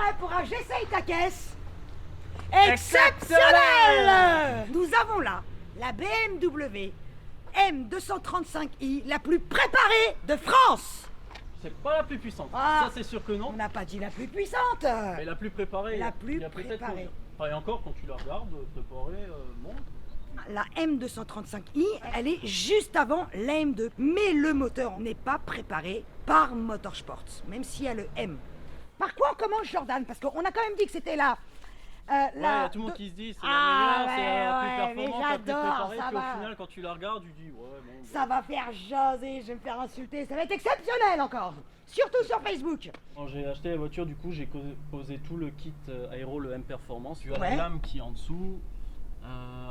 prêt pour un j'essaye ta caisse exceptionnel? Nous avons là la BMW M235i, la plus préparée de France. C'est pas la plus puissante, Ah. ça c'est sûr que non. On n'a pas dit la plus puissante. Mais la plus préparée. La plus il y a peut-être préparée. Enfin, et encore, quand tu la regardes, préparée, bon. La M235i, elle est juste avant la M2. Mais le moteur n'est pas préparé par Motorsport, même s'il y a le M. Par quoi on commence, Jordan? Parce qu'on a quand même dit que c'était là. Ouais, il y a tout le monde qui se dit c'est la meilleure, c'est la plus performante, la plus préparée, puis au final quand tu la regardes, tu dis ouais bon. Ça va faire jaser, je vais me faire insulter, ça va être exceptionnel encore. Surtout sur Facebook. Quand j'ai acheté la voiture, du coup j'ai posé tout le kit aéro, le M Performance. Tu as Ouais. la lame qui est en dessous.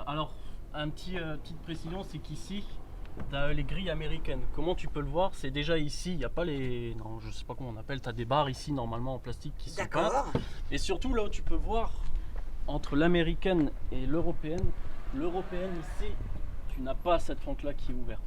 Alors, petite précision, c'est qu'ici, tu as les grilles américaines. Comment tu peux le voir? C'est déjà ici, il n'y a pas les... Non, je sais pas comment on appelle, tu as des barres ici normalement en plastique qui sont D'accord. peintes. Et surtout là où tu peux voir, entre l'américaine et l'européenne ici, tu n'as pas cette fente-là qui est ouverte.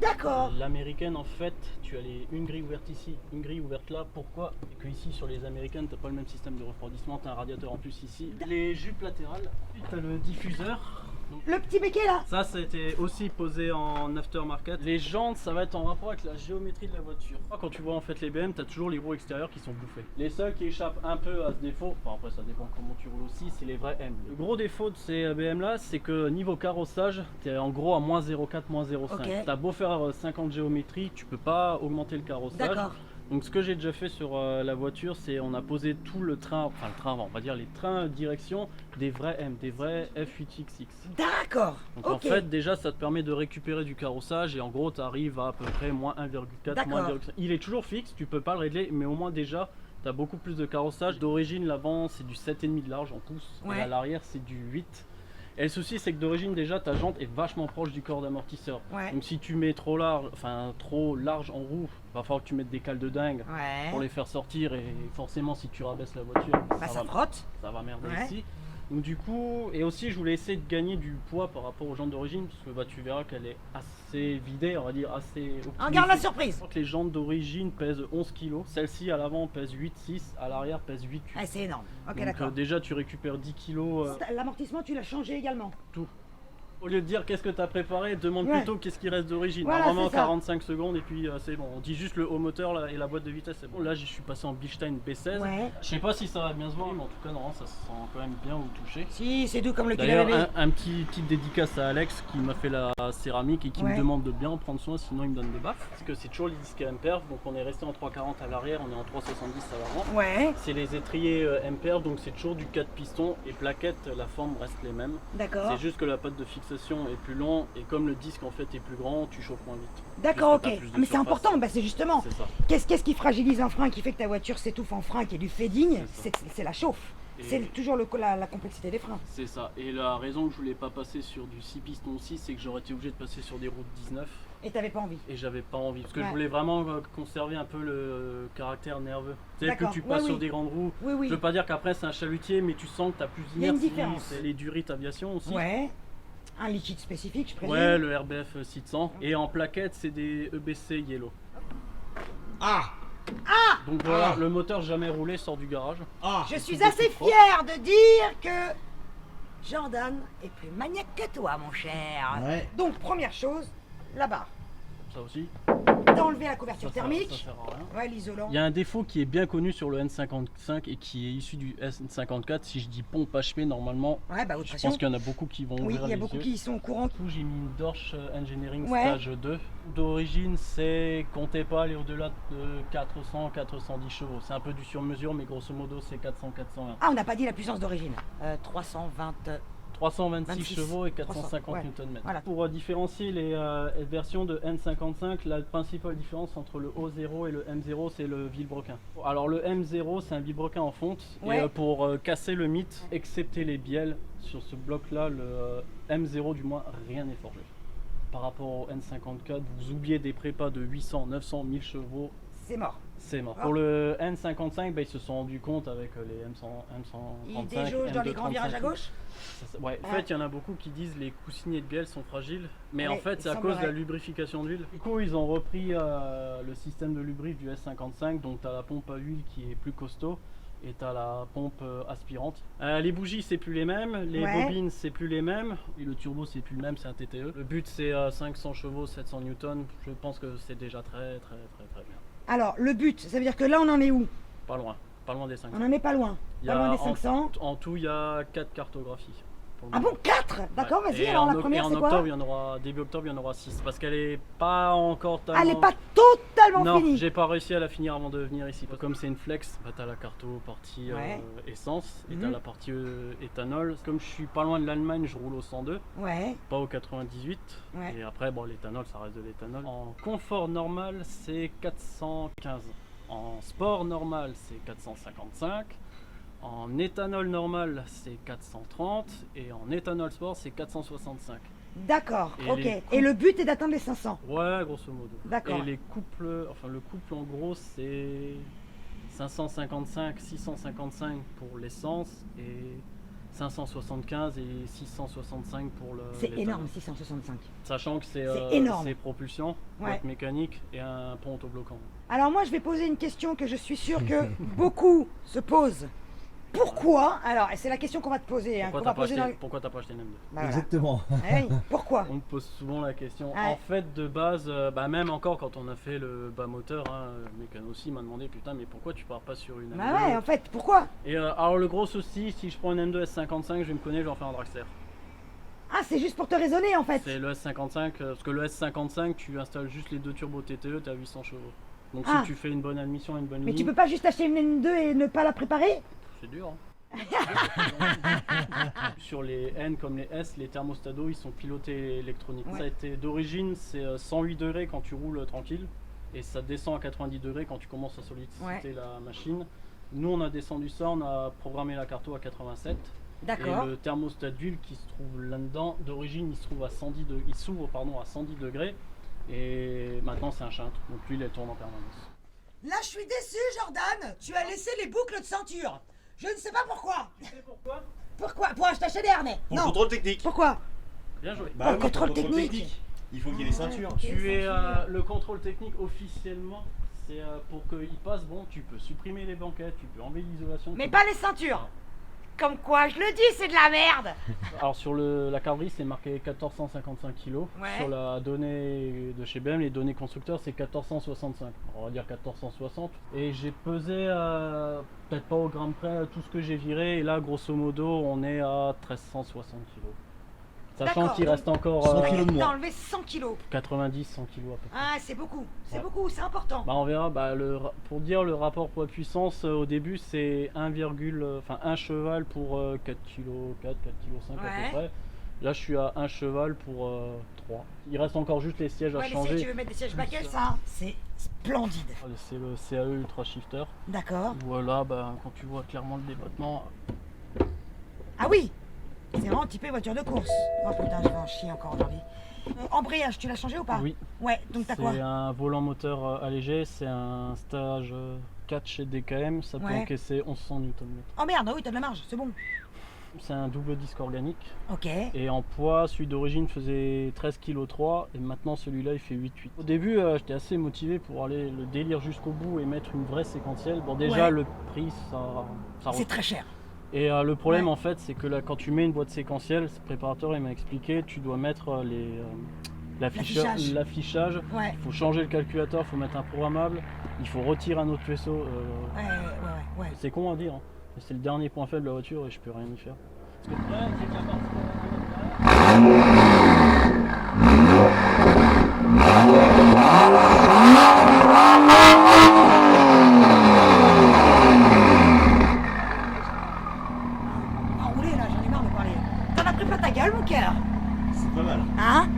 D'accord. L'américaine, en fait, tu as une grille ouverte ici, une grille ouverte là. Pourquoi? Et que ici, sur les américaines, tu n'as pas le même système de refroidissement, tu as un radiateur en plus ici. Les jupes latérales, tu as le diffuseur. Donc, Le petit béquet là. ça, c'était aussi posé en aftermarket. Les jantes, ça va être en rapport avec la géométrie de la voiture. Quand tu vois en fait les BM, tu as toujours les roues extérieures qui sont bouffées. Les seuls qui échappent un peu à ce défaut, enfin après ça dépend comment tu roules aussi, c'est les vrais M. Le gros défaut de ces BM là, c'est que niveau carrossage, tu es en gros à moins 0,4, moins 0,5. Ok. Tu as beau faire 50 géométrie, tu peux pas augmenter le carrossage. D'accord. Donc ce que j'ai déjà fait sur la voiture, c'est on a posé tout le train, enfin le train avant, on va dire les trains direction des vrais M, des vrais F8XX. D'accord. Donc Ok. en fait déjà ça te permet de récupérer du carrossage et en gros tu arrives à peu près moins 1,4, moins D'accord. 1,5. Il est toujours fixe, tu peux pas le régler, mais au moins déjà tu as beaucoup plus de carrossage. D'origine l'avant c'est du 7,5 de large en pouces Ouais. et à l'arrière c'est du 8. Et le souci c'est que d'origine déjà ta jante est vachement proche du corps d'amortisseur. Ouais. Donc si tu mets trop large en roue, va falloir que tu mettes des cales de dingue pour Ouais. les faire sortir et forcément si tu rabaisses la voiture Bah ça frotte. ça va merder Ouais. ici. Donc du coup, et aussi je voulais essayer de gagner du poids par rapport aux jantes d'origine parce que bah, tu verras qu'elle est assez vidée, on va dire assez optimisée. Regarde la surprise. Les jantes d'origine pèsent 11 kg, celle-ci à l'avant pèse 8,6, à l'arrière pèse 8,8. Ah, c'est énorme. Ok, Donc d'accord. déjà tu récupères 10 kg. L'amortissement, tu l'as changé également. Tout. Au lieu de dire qu'est-ce que tu as préparé, demande Ouais. plutôt qu'est-ce qui reste d'origine. Voilà, Normalement c'est ça. 45 secondes et puis c'est bon. On dit juste le haut moteur là, et la boîte de vitesse, c'est bon. Là, je suis passé en Bilstein B16. Ouais. Je sais pas si ça va bien se voir, mais en tout cas, non, ça se sent quand même bien au toucher. Si, c'est doux comme le cul D'ailleurs, bébé. un petite dédicace à Alex qui m'a fait la céramique et qui Ouais. me demande de bien en prendre soin, sinon il me donne des baffes. Parce que c'est toujours les disques MPerf, donc on est resté en 340 à l'arrière, on est en 370 à l'avant. Ouais, C'est les étriers MPerf, donc c'est toujours du 4 pistons et plaquettes, la forme reste les mêmes. d'accord. C'est juste que la patte de fixation est plus long et comme le disque en fait est plus grand, tu chauffes moins vite. D'accord, Puisque ok. t'as plus de Mais c'est surface. important, bah c'est justement. C'est ça. Qu'est-ce qui fragilise un frein, qui fait que ta voiture s'étouffe en frein, qui est du fading? C'est C'est la chauffe. Et- C'est toujours la complexité des freins. C'est ça. Et la raison que je voulais pas passer sur du 6 pistons aussi, c'est que j'aurais été obligé de passer sur des routes 19 Et t'avais pas envie. et j'avais pas envie. Parce que Ouais. je voulais vraiment conserver un peu le caractère nerveux. Tu sais, plus D'accord. tu passes Ouais, sur oui. des grandes roues. Oui, oui. Je veux pas dire qu'après c'est un chalutier, mais tu sens que tu as plus Il y a une d'inertie. différence. C'est les durites aviation aussi. Ouais. Un liquide spécifique, je présume. Ouais, le RBF 600. Et en plaquette, c'est des EBC Yellow. Ah! Donc voilà, le moteur jamais roulé sort du garage. Ah! Je suis Beaucoup assez trop. fier de dire que Jordan est plus maniaque que toi, mon cher. Ouais. Donc, première chose, la barre. Ça aussi. T'as enlevé la couverture Ça sert- thermique. ça sert à rien. Ouais, l'isolant. Il y a un défaut qui est bien connu sur le N55 et qui est issu du S54. Si je dis pompe HP, normalement, Ouais, bah, haute je pression. pense qu'il y en a beaucoup qui vont Oui, ouvrir il y a les beaucoup yeux. qui sont au courant. Du coup, j'ai mis une Dorsch Engineering Ouais. Stage 2. D'origine, c'est, comptez pas aller au-delà de 400, 410 chevaux. C'est un peu du sur-mesure, mais grosso modo, c'est 400, 420. Ah, on n'a pas dit la puissance d'origine. 320. 326 26, chevaux et 450 300, ouais. Nm. Voilà. Pour différencier les versions de N55, la principale différence entre le O0 et le M0, c'est le vilebrequin. Alors le M0, c'est un vilebrequin en fonte. Ouais. Et pour casser le mythe, excepté les bielles, sur ce bloc-là, le M0 du moins, rien n'est forgé. Par rapport au N54, vous oubliez des prépas de 800, 900, 1000 chevaux, C'est mort. c'est mort. Ah. Pour le N55, ils se sont rendus compte avec les Il M135, déjauge dans les grands M235. virages à gauche. Ouais, en Ah. fait, il y en a beaucoup qui disent les coussinets de bielle sont fragiles, mais Ouais, en fait, il c'est à cause de la semblerait. lubrification d'huile. Du coup, ils ont repris le système de lubrif du S55, donc tu as la pompe à huile qui est plus costaud, et t'as la pompe aspirante. Les bougies c'est plus les mêmes, les Ouais. bobines c'est plus les mêmes, et le turbo c'est plus le même, c'est un TTE. Le but c'est 500 chevaux, 700 newtons, je pense que c'est déjà très bien. Alors, le but, ça veut dire que là, on en est où? Pas loin des 500. On en est pas loin. Il y Pas a loin des 500. En tout il y a 4 cartographies. Pour le Ah moment. bon, 4? D'accord, Ouais. vas-y, Et alors en la première, c'est en quoi? octobre, il y en aura, début octobre, il y en aura 6, parce qu'elle est pas encore tellement... Elle est pas totalement Non, finie. j'ai pas réussi à la finir avant de venir ici. Comme c'est une flex, bah, t'as la carto partie Ouais. essence et Mhm. t'as la partie éthanol. Comme je suis pas loin de l'Allemagne, je roule au 102, Ouais, pas au 98. Ouais. Et après, bon, l'éthanol, ça reste de l'éthanol. En confort normal, c'est 415. En sport normal, c'est 455. En éthanol normal, c'est 430. Et en éthanol sport, c'est 465. d'accord, Et ok. les Et le but est d'atteindre les 500. Ouais, grosso modo. D'accord. Et les couples, enfin le couple en gros c'est 555, 655 pour l'essence et 575 et 665 pour le. C'est l'éthanol. énorme, 665. Sachant que c'est énorme. propulsion, Ouais. boîte mécanique et un pont autobloquant. Alors moi, je vais poser une question que je suis sûre que beaucoup se posent. Pourquoi? Alors, c'est la question qu'on va te poser. Hein, qu'on va poser dans le- Pourquoi t'as pas acheté une M2? Bah, voilà. Exactement. Eh oui, pourquoi? On me pose souvent la question. Ouais. En fait, de base, même encore quand on a fait le bas moteur, le mécano aussi m'a demandé putain, mais pourquoi tu pars pas sur une M2? Bah ouais, en fait, pourquoi? Et alors, le gros souci, si je prends une M2 S55, je vais me connaître, je vais en faire un dragster. Ah, c'est juste pour te raisonner en fait. C'est le S55, parce que le S55, tu installes juste les deux turbos TTE, t'as 800 chevaux. Donc, Ah. si tu fais une bonne admission, une bonne Mais ligne, tu peux pas juste acheter une N2 et ne pas la préparer? c'est dur. Hein. Sur les N comme les S, les thermostats d'eau ils sont pilotés électroniques. Ouais. Ça a été d'origine, c'est 108 degrés quand tu roules tranquille et ça descend à 90 degrés quand tu commences à solliciter Ouais. la machine. Nous on a descendu ça, on a programmé la carto à 87 D'accord. et le thermostat d'huile qui se trouve là-dedans, d'origine il se trouve à 110 il s'ouvre à 110 degrés et maintenant c'est un chuntre, donc l'huile elle tourne en permanence. Là, je suis déçu, Jordan. Tu as laissé les boucles de ceinture. Je ne sais pas pourquoi. Tu sais pourquoi? Pourquoi? Pour acheter des harnais. Pour le Non. contrôle technique. Pourquoi? Bien joué. Pour le contrôle technique. Il faut qu'il y ait les ceintures. Tu es le contrôle technique officiellement, c'est pour qu'il passe. Bon, tu peux supprimer les banquettes, tu peux enlever l'isolation. Mais tu- pas les ceintures. Comme quoi, je le dis, c'est de la merde. Alors sur la carrosserie, c'est marqué 1455 kg. Ouais. Sur la donnée de chez BM, les données constructeurs, c'est 1465. On va dire 1460. Et j'ai pesé peut-être pas au gramme près tout ce que j'ai viré. Et là, grosso modo, on est à 1360 kg. Sachant D'accord, qu'il donc- reste encore 100 kilos de T'as moins. enlevé 100 kilos. 90, 100 kg à peu près. Ah, c'est beaucoup. C'est Ouais. beaucoup, c'est important. Bah on verra, pour dire le rapport poids-puissance, au début c'est 1 cheval pour 4 kg, 4 kg 5 à Ouais. peu près. Là je suis à 1 cheval pour 3. Il reste encore juste les sièges à Ouais, les changer. sièges, tu veux mettre des sièges baquets, ça, c'est splendide. C'est le CAE Ultra Shifter. D'accord. Voilà, quand tu vois clairement le débattement. Ah oui, c'est vraiment typé voiture de course. Oh putain, je vais en chier encore aujourd'hui. Embrayage, tu l'as changé ou pas? Oui, Ouais, donc t'as quoi? c'est un volant moteur allégé, c'est un stage 4 chez DKM, ça peut Ouais. encaisser 1100 Nm. Oh merde, oui, t'as de la marge, c'est bon. C'est un double disque organique. Ok. Et en poids, celui d'origine faisait 13,3 kg et maintenant celui-là il fait 8,8. Au début, j'étais assez motivé pour aller le délire jusqu'au bout et mettre une vraie séquentielle. Bon, déjà Ouais. le prix, ça C'est revient. très cher. Et le problème Ouais. en fait, c'est que là, quand tu mets une boîte séquentielle, ce préparateur il m'a expliqué, tu dois mettre L'affichage. l'affichage. Ouais. Il faut changer le calculateur, il faut mettre un programmable, il faut retirer un autre vaisseau. Ouais. C'est con à dire, hein. Mais c'est le dernier point faible de la voiture et je peux rien y faire. Parce que le problème, c'est que la partie- On va rouler là, j'en ai marre de parler. T'en as pris pas ta gueule, mon cœur. C'est pas mal. Hein?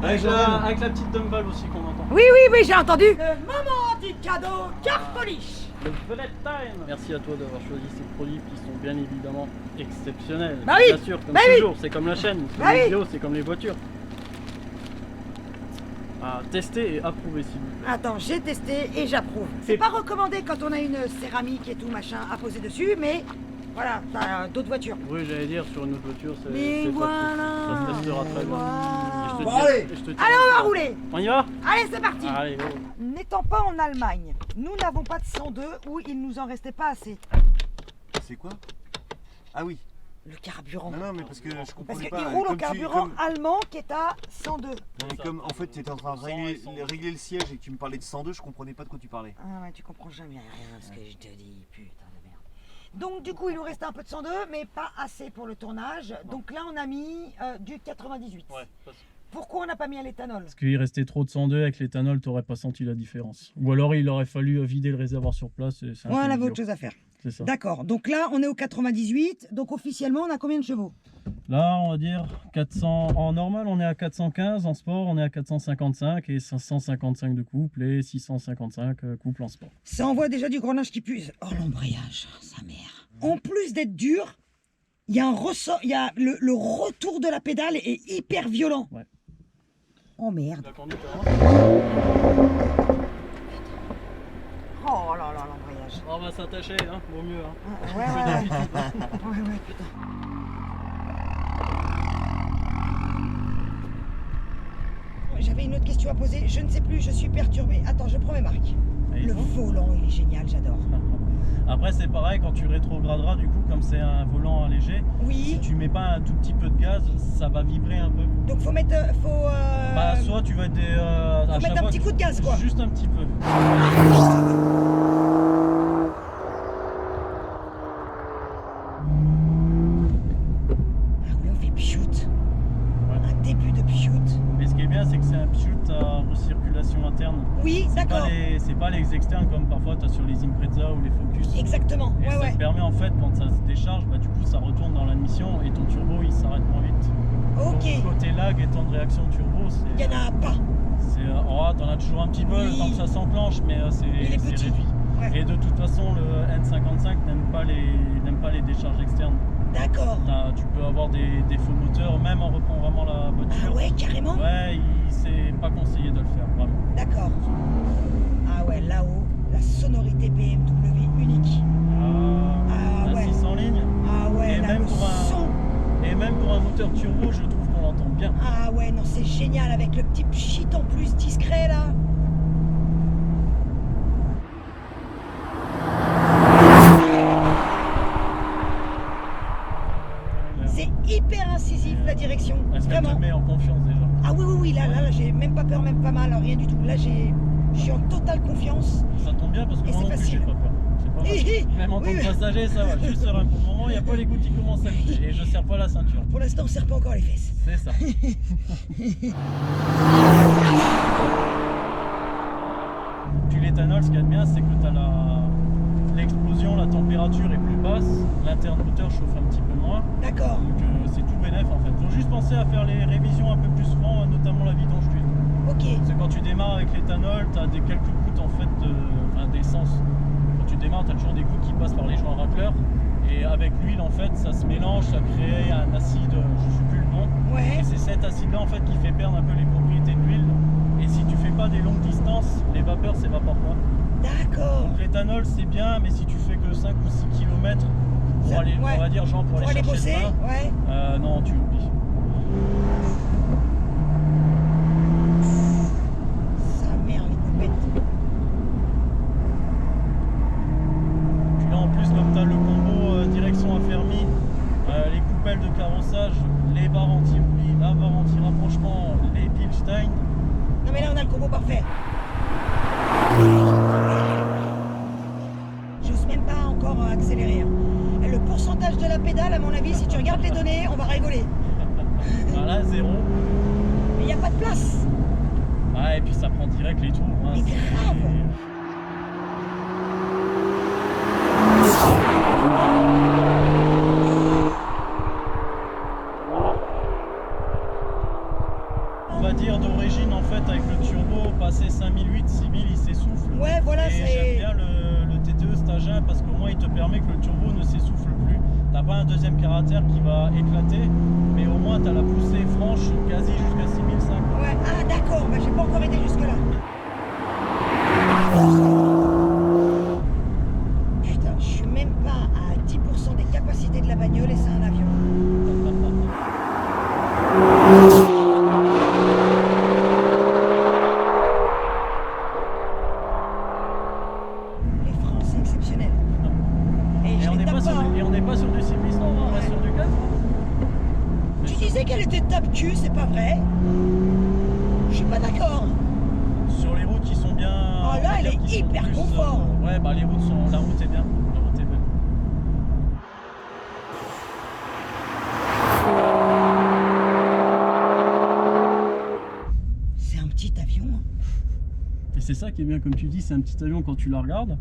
Avec la petite dumbbell aussi qu'on entend. Oui, j'ai entendu. Le moment du cadeau, Car Polish. Le bullet time. Merci à toi d'avoir choisi ces produits qui sont bien évidemment exceptionnels. Bah oui. Bien sûr, comme Bah oui. toujours, c'est comme la chaîne, c'est Bah comme les oui. vidéos, c'est comme les voitures. À tester et approuver s'il vous plaît. Attends, j'ai testé et j'approuve. C'est pas recommandé quand on a une céramique et tout machin à poser dessus, mais voilà, t'as d'autres voitures. Oui, j'allais dire sur une autre voiture, c'est Mais c'est voilà. pratique. Ça se testera très bien. Voilà. Et je te Bon, dis- allez. et je te dis- Allez, on va rouler. On y va. Allez, c'est parti. Allez, go. N'étant pas en Allemagne, nous n'avons pas de 102 ou il nous en restait pas assez. C'est quoi? Ah oui. Le carburant. Non, mais parce que je Parce comprenais qu'il pas. roule au comme carburant allemand qui est à 102. Non, mais comme en fait tu étais en train de 100 régler, et 100. régler le siège et que tu me parlais de 102, je comprenais pas de quoi tu parlais. Ah ouais, tu comprends jamais rien ce que je te dis, putain de merde. Donc du coup, il nous restait un peu de 102, mais pas assez pour le tournage. Donc là, on a mis du 98. Ouais, parce Pourquoi on n'a pas mis à l'éthanol? Parce qu'il restait trop de 102 avec l'éthanol, t'aurais pas senti la différence. Ou alors il aurait fallu vider le réservoir sur place. Et c'est un Ouais, peu on avait idiot. autre chose à faire. C'est ça. D'accord, donc là, on est au 98. Donc officiellement, on a combien de chevaux? Là, on va dire 400 en normal, on est à 415, en sport, on est à 455 et 555 de couple et 655 couple en sport. Ça envoie déjà du grenage qui pue. Oh, l'embrayage, sa mère. En plus d'être dur, il y a un ressort, il y a le retour de la pédale est hyper violent. Ouais. Oh merde. La conduite, Oh là là, l'embrayage. on va s'attacher, hein, vaut mieux. Hein. Ah, ouais, ouais, putain. J'avais une autre question à poser, je ne sais plus, je suis perturbée. Attends, je prends mes marques. Et Le volant, il est génial, j'adore. Après, c'est pareil quand tu rétrograderas, du coup, comme c'est un volant léger, si Oui, tu mets pas un tout petit peu de gaz, ça va vibrer un peu. donc faut mettre, Bah, soit tu vas être à faut chaque mettre un fois petit coup de gaz, quoi. Juste un petit peu. Ah oui, on fait pioute. Ouais. Un début de pioute. Mais ce qui est bien, c'est que c'est un pioute à recirculation interne. Oui, d'accord. C'est pas les externes comme parfois tu as sur les Impreza ou les Focus. Exactement, Et ouais, ça ouais. te permet en fait, quand ça se décharge, bah, du coup ça retourne dans l'admission et ton turbo il s'arrête moins vite. Ok, Donc, côté lag et temps de réaction turbo, c'est. il n'y en a pas. Oh, t'en as toujours un petit peu Oui. le temps que ça s'enclenche, mais c'est Il est petit. réduit. Ouais. Et de toute façon, le N55 n'aime pas les décharges externes. D'accord. Tu peux avoir des faux moteurs, même en reprogrammant la voiture. Ah ouais, carrément. Ouais, c'est pas conseillé de le faire, vraiment. D'accord. Ah ouais, là-haut, la sonorité BMW unique. Ah, ouais. 600 lignes. Ah ouais, Et là, même le pour un- son. Et même pour un moteur turbo, je trouve qu'on l'entend bien. Ah ouais, non, c'est génial avec le petit pchit en plus discret là. C'est hyper incisif la direction, Est-ce qu'elle te vraiment. met en confiance déjà? Ah oui, oui, oui, là, j'ai même pas peur, même pas mal, rien du tout. Là, je suis en totale confiance. Ça tombe bien parce que Et moi c'est non plus j'ai facile. pas peur. C'est pas Hi, hi. mal. Même en tant Oui, que oui. passager, ça va. Je suis serein pour le moment, il n'y a pas les gouttes qui commencent à couler et je serre pas la ceinture. Pour l'instant, on serre pas encore les fesses. C'est ça. Puis l'éthanol, ce qu'il y a de bien, c'est que tu as l'explosion, la température est plus basse, l'intermoteur chauffe un petit peu moins. D'accord. Donc c'est tout bénef en fait. Faut juste penser à faire les révisions un peu plus souvent, notamment la vidange d'huile. Ok. Parce que quand tu démarres avec l'éthanol, tu as quelques gouttes en fait d'essence. Quand tu démarres, tu as toujours des gouttes qui passent par les joints racleurs. Et avec l'huile, en fait, ça se mélange, ça crée un acide, je ne sais plus le nom. Ouais. Et c'est cet acide-là en fait qui fait perdre un peu les propriétés de l'huile. Et si tu fais pas des longues distances, les vapeurs s'évaporent pas. D'accord. Donc l'éthanol c'est bien, mais si tu fais que 5 ou 6 km pour Ça- aller, ouais. on va dire genre pour Pour aller aller chercher bosser, le ouais. pain, non tu oublies. Sa mère, les poupettes. Puis là en plus comme tu as le combo direction affermie, les coupelles de carrossage, les barres anti-oubli, la barre anti-rapprochement, les Bilstein, Non mais là, on a le combo parfait. J'ose même pas encore accélérer. Hein. Et le pourcentage de la pédale, à mon avis, si tu regardes les données, on va rigoler. voilà 0. Mais il n'y a pas de place. Ouais, et puis ça prend direct les tours. Hein, Mais grave. On va dire d'origine en fait avec le turbo, passer 5008, 6000 il s'essouffle. Ouais, voilà, Et j'aime c'est... bien le TTE Stagin parce qu'au moins il te permet que le turbo ne s'essouffle plus. T'as pas un deuxième caractère qui va éclater, mais au moins t'as la poussée franche quasi jusqu'à 6005. Ouais, ah d'accord, bah, j'ai pas encore été jusque là. Putain, je suis même pas à 10% des capacités de la bagnole et c'est un avion. Les freins, c'est exceptionnel. Et je Et on les n'est tape pas, pas, hein. dit qu'elle était tape-cul, c'est pas vrai. Je suis pas d'accord. Sur les routes qui sont bien. Oh, là, elle est hyper confort. Ouais, bah les routes sont. La route est bien. La route est belle. C'est un petit avion. Et c'est ça qui est bien, comme tu dis, c'est un petit avion quand tu la regardes.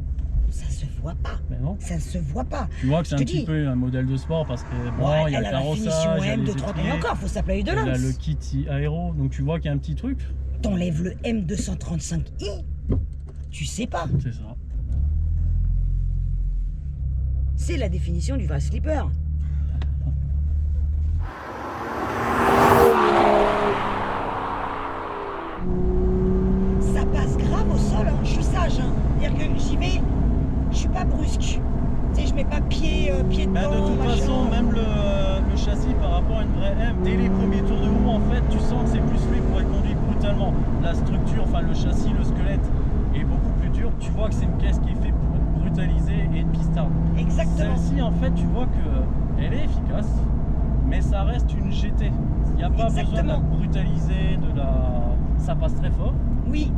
Ça se voit pas. Mais non. Ça ne se voit pas. Tu vois que c'est Je un te petit dis. peu un modèle de sport parce que bon, Ouais, il y a elle le a la finition carrossage, il y a M les de 3 et étriers, encore, faut s'appeler de il y a lance. le kit aéro, donc tu vois qu'il y a un petit truc. T'enlèves le M235i, tu sais pas. C'est ça. C'est la définition du vrai slipper. Ça passe grave au sol, hein. Je suis sage. Hein. C'est-à-dire que j'y vais, je suis pas brusque. Tu sais, je mets pas pied dedans. Ben, de toute machin. façon, même le châssis par rapport à une vraie M, dès les premiers tours de roue, en fait, tu sens que c'est plus fait pour être conduit brutalement. La structure, enfin le châssis, le squelette est beaucoup plus dur. Tu vois que c'est une caisse qui est faite pour être brutalisée et être pistarde. Exactement. Celle-ci, en fait, tu vois qu'elle est efficace, mais ça reste une GT. Il n'y a pas besoin de la Exactement. brutaliser, ça passe très fort. Oui,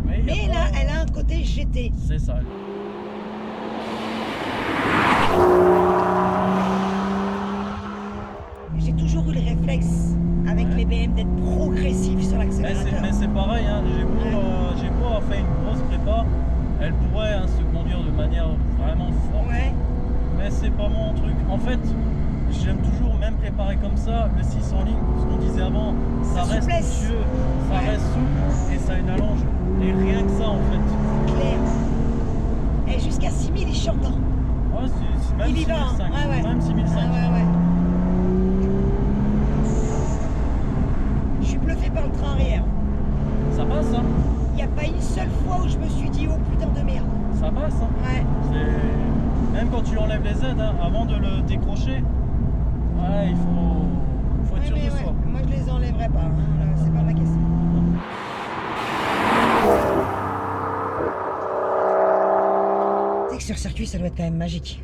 Mais, il y a mais pas- là, elle a un côté GT. C'est ça. J'ai toujours eu le réflexe avec Ouais. les BM d'être progressif sur l'accélérateur. Mais c'est pareil, hein. J'ai beau avoir fait une grosse prépa, elle pourrait se conduire de manière vraiment forte, Ouais, mais c'est pas mon truc. En fait, j'aime toujours, même préparer comme ça, le 6 en ligne, ce qu'on disait avant, ça La reste souplesse. luxueux, ça Ouais. reste souple et ça a une allonge. Et rien que ça, en fait. clair. Et jusqu'à 6000, il chante. Hein. Ouais, c'est même Il y va, hein. 6005, Ouais, ouais. même 6005. Ouais. Je suis bluffé par le train arrière. Ça passe, hein. Il n'y a pas une seule fois où je me suis dit, oh putain de merde. Ça passe, hein. Ouais. Même quand tu enlèves les aides, hein, avant de le décrocher, ouais, il faut être Ouais, sûr mais de ouais, soi. moi je les enlèverai pas, hein, là, c'est pas ma question. Tu sais que sur circuit ça doit être quand même magique.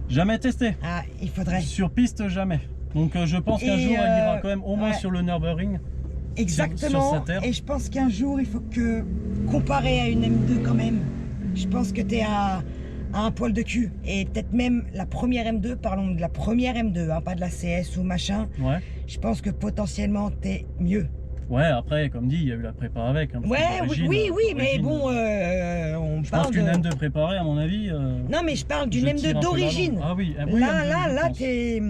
Jamais testé. Ah, il faudrait. Sur piste, jamais. Donc je pense qu'un Et, jour, elle ira quand même au moins ouais. sur le Nürburgring. Exactement. sur sa terre. Et je pense qu'un jour il faut que, comparé à une M2 quand même, je pense que t'es à un poil de cul. Et peut-être même la première M2, parlons de la première M2, hein, pas de la CS ou machin. Ouais. Je pense que potentiellement t'es mieux. Ouais, après, comme dit, il y a eu la prépa avec. Hein, parce que Ouais, d'origine, oui, mais d'origine, bon, on je parle pense de... qu'une M2 préparée, à mon avis. Non, mais je parle d'une je tire M2 un peu la d'origine. langue. Ah oui, oui, M2, je pense. t'es...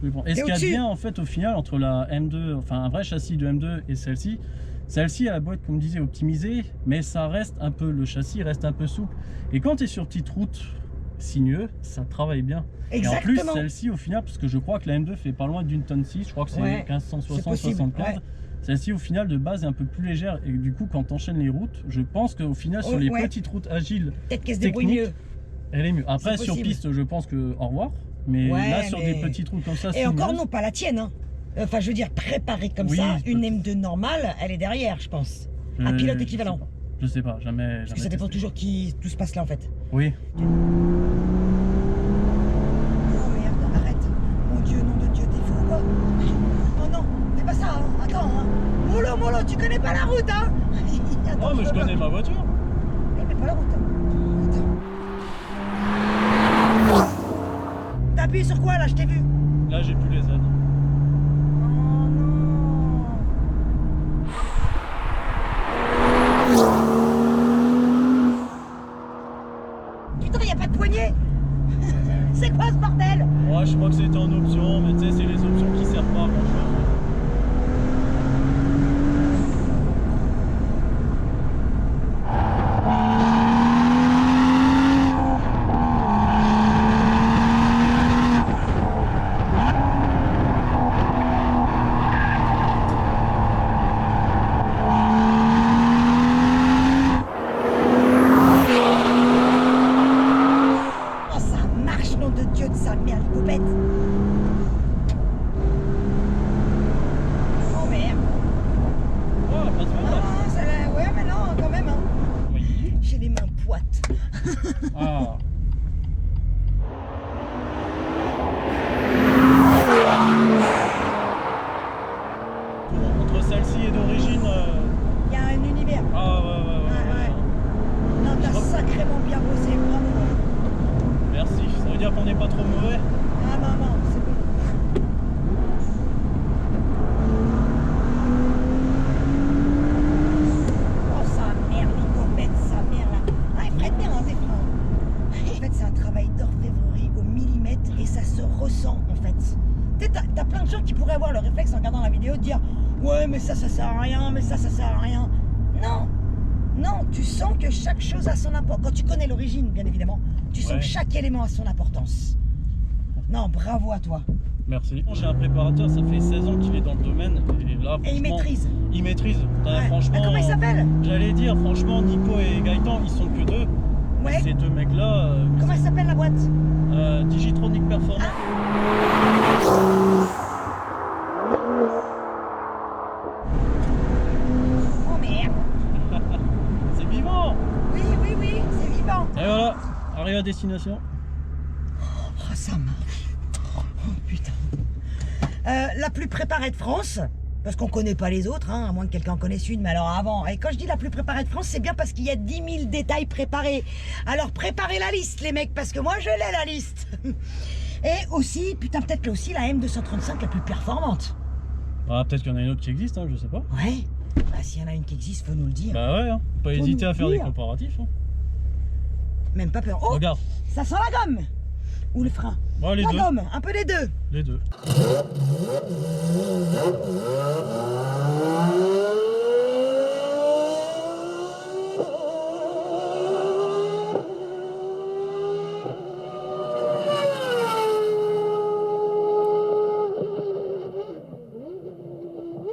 Oui, bon. Et T'es ce qu'il y a de au-dessus. bien, en fait, au final, entre la M2, enfin un vrai châssis de M2 et celle-ci, elle a beau être, comme disait, optimisée, mais ça reste un peu, le châssis reste un peu souple. Et quand tu es sur petite route sinueux, ça travaille bien. Exactement. Et en plus, celle-ci, au final, parce que je crois que la M2 fait pas loin d'une tonne 6, je crois que c'est Ouais, 1560, c'est possible, 75. ouais. Celle-ci, au final, de base, est un peu plus légère. Et du coup, quand tu enchaînes les routes, je pense qu'au final, sur Oh, les ouais. petites routes agiles, Peut-être qu'elle se débrouille technique, mieux. elle est mieux. Après, C'est sur possible. piste, je pense que au revoir. Mais Ouais, là, sur mais- des petites routes comme ça, Et encore sinueuses, non, pas la tienne. Hein. Enfin, je veux dire, préparée comme Oui, ça, je une peux- M2 normale, elle est derrière, je pense. je- Un pilote je équivalent. sais pas. Je sais pas, jamais. Parce que ça dépend toujours qui tout se passe là, en fait. Oui. Oh merde, arrête. Mon Dieu, nom de Dieu, t'es fou ou quoi? Oh non, fais pas ça, hein. Attends, hein. Molo, tu connais pas la route, hein. Attends, Oh, mais je veux connais pas. ma voiture. Mais pas la route. Attends. T'as appuyé sur quoi là? Je t'ai vu. Là, j'ai plus les aides. Oh non. Putain, y a pas de poignée. C'est quoi ce bordel? Ouais, je crois que c'était en option, mais tu sais, c'est les options qui servent pas à grand chose. Oh, ça marche, nom de Dieu de sa merde, poupette. Oh merde. Ouais, pas de Ah, mal. celle-là, ouais, mais non, quand même. Hein. Oui. J'ai les mains poites. Ah. bien bossé, bravo. Merci, ça veut dire qu'on n'est pas trop mauvais. Ah maman, c'est bon. Oh sa mère, Nicopette, sa mère là. Ah, il ferait bien tes freins. En fait, c'est un travail d'orfèvrerie au millimètre et ça se ressent en fait. Tu sais, t'as plein de gens qui pourraient avoir le réflexe en regardant la vidéo de dire ouais, mais ça sert à rien, mais ça sert à rien. Non, non, tu sens que chaque chose a son importance. Quand tu connais l'origine, bien évidemment, tu sens Ouais. que chaque élément a son importance. Non, bravo à toi. Merci. J'ai un préparateur, ça fait 16 ans qu'il est dans le domaine. Et là, Et il franchement, maîtrise. il maîtrise. Ouais. Franchement, Ah, comment il s'appelle? J'allais dire, franchement, Nico et Gaëtan, ils sont que deux. Ouais. Ces deux mecs-là, Comment elle s'appelle la boîte? Digitronic Performance. Oh merde. C'est vivant. Oui, oui, oui, c'est vivant. Et voilà, arrivé à destination. Oh, ça marche. Oh putain. La plus préparée de France, parce qu'on connaît pas les autres, hein, à moins que quelqu'un en connaisse une, mais alors avant. Et quand je dis la plus préparée de France, c'est bien parce qu'il y a 10 000 détails préparés. Alors préparez la liste, les mecs, parce que moi je l'ai la liste. Et aussi, putain, peut-être aussi la M235 la plus performante. Ah, peut-être qu'il y en a une autre qui existe, hein, je sais pas. Ouais. Bah, s'il y en a une qui existe, faut nous le dire. Bah ouais, hein. Pas Faut hésiter nous à faire des dire. comparatifs. Hein. Même pas peur. Oh, Regarde, ça sent la gomme. Ou le frein. ouais, les La deux. gomme, un peu des deux. Les deux.